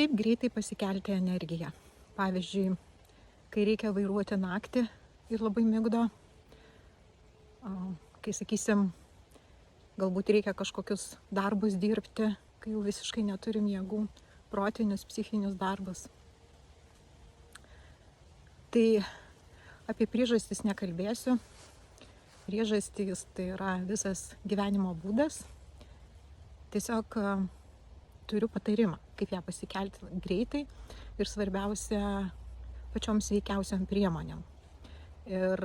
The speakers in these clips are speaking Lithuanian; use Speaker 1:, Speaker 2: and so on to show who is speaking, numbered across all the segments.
Speaker 1: Kaip greitai pasikelti energiją? Pavyzdžiui, kai reikia vairuoti naktį ir labai migdo, kai sakysim, galbūt reikia kažkokius darbus dirbti, kai jau visiškai neturim jėgų, protinius, psichinius darbus. Tai apie priežastis nekalbėsiu. Priežastys tai yra visas gyvenimo būdas. Tiesiog turiu patarimą, kaip ją pasikelti greitai ir svarbiausia pačiom sveikiausiom priemonėm. Ir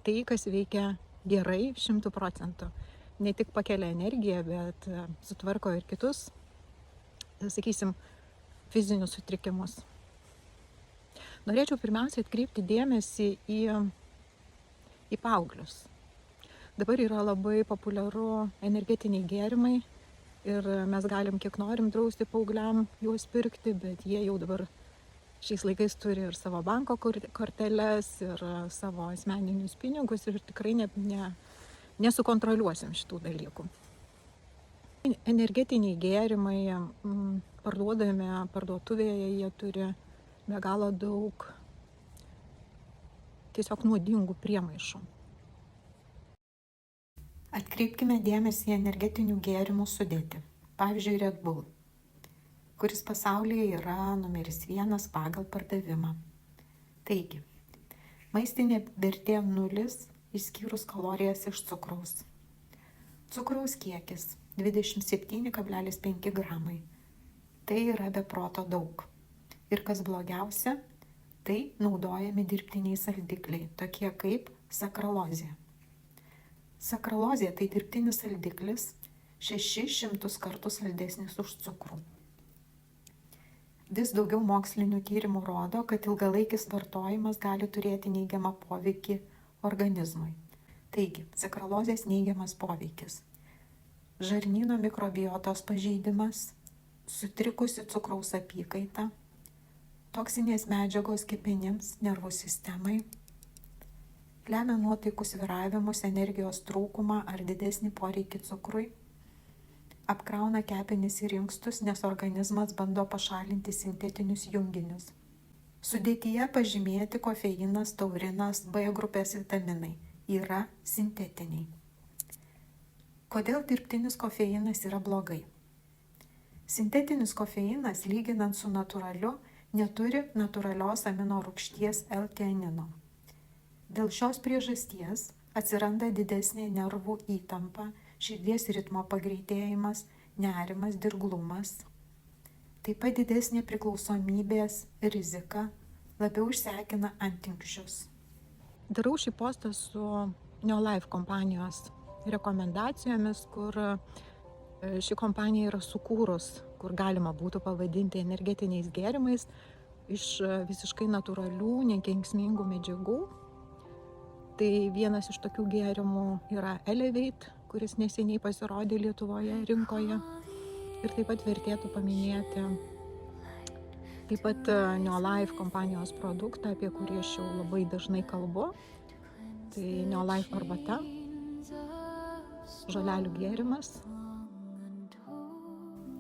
Speaker 1: tai, kas veikia gerai 100%. Ne tik pakelia energiją, bet sutvarko ir kitus, sakysim, fizinius sutrikimus. Norėčiau pirmiausia atkreipti dėmesį į paauglius. Dabar yra labai populiaru energetiniai gėrimai ir mes galim kiek norim drausti paaugliam juos pirkti, bet jie jau dabar šiais laikais turi ir savo banko korteles, ir savo asmeninius pinigus ir tikrai nesukontroliuosim šitų dalykų. Energetiniai gėrimai parduodami parduotuvėje, jie turi be galo daug tiesiog nuodingų priemaišų. Atkreipkime dėmesį į energetinių gėrimų sudėtį. Pavyzdžiui, Red Bull, kuris pasaulyje yra numeris 1 pagal pardavimą. Taigi, maistinė vertė 0, išskyrus kalorijas iš cukraus. Cukraus kiekis 27,5 gramai. Tai yra be proto daug. Ir kas blogiausia, tai naudojami dirbtiniai saldikliai, tokie kaip sakralozė. Sakralozė tai dirbtinis saldiklis 600 kartų saldesnis už cukrų. Vis daugiau mokslinių tyrimų rodo, kad ilgalaikis vartojimas gali turėti neigiamą poveikį organizmui. Taigi, sakralozės neigiamas poveikis. Žarnyno mikrobiotos pažeidimas, sutrikusi cukraus apykaita, toksinės medžiagos kepenims, nervų sistemai, lemia nuotaikų svyravimus, energijos trūkumą ar didesnį poreikį cukrui, apkrauna kepenis ir inkstus, nes organizmas bando pašalinti sintetinius junginius. Sudėtyje pažymėti kofeinas, taurinas, B grupės vitaminai yra sintetiniai. Kodėl dirbtinis kofeinas yra blogai? Sintetinis kofeinas, lyginant su natūraliu, neturi natūralios amino rūgšties L-teanino. Dėl šios priežasties atsiranda didesnė nervų įtampa, širdies ritmo pagreitėjimas, nerimas, dirglumas. Taip pat didesnė priklausomybės rizika, labiau išsekina antinksčius. Darau šį postą su Neolife kompanijos rekomendacijomis, kur ši kompanija yra sukūrus, kur galima būtų pavadinti energetiniais gėrimais iš visiškai natūralių, nekenksmingų medžiagų. Tai vienas iš tokių gėrimų yra Elevate, kuris neseniai pasirodė Lietuvoje rinkoje. Ir taip pat vertėtų paminėti taip pat Neolife kompanijos produktą, apie kurį aš jau labai dažnai kalbu. Tai Neolife arbata, žolelių gėrimas.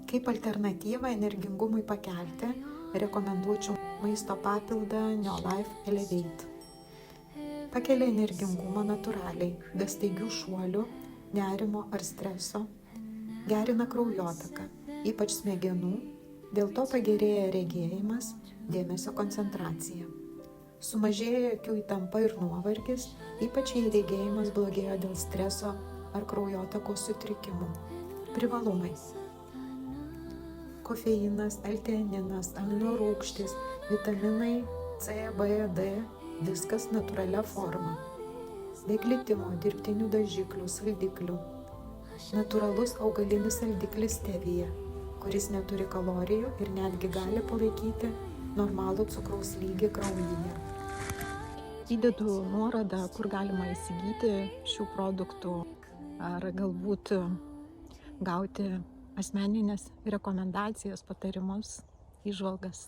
Speaker 1: Kaip alternatyvą energingumui pakelti, rekomenduočiau maisto papildą Neolife Elevate. Pakelia energingumą natūraliai, be staigių šuolių, nerimo ar streso, gerina kraujotaką, ypač smegenų, dėl to pagerėja regėjimas, dėmesio koncentracija. Sumažėja akių įtampa ir nuovargis, ypač jei regėjimas blogėjo dėl streso ar kraujotakos sutrikimų. Privalumai. Kofeinas, L-teaninas, amino rūgštys, vitaminai C, B, D, viskas natūralia forma. Be glitimo, dirbtinių dažiklių, saldiklių. Natūralus augalinis saldiklis stevija, kuris neturi kalorijų ir netgi gali palaikyti normalų cukraus lygį kraujyje. Įdedu nuorodą, kur galima įsigyti šių produktų ar galbūt gauti asmeninės rekomendacijas, patarimus, įžvalgas.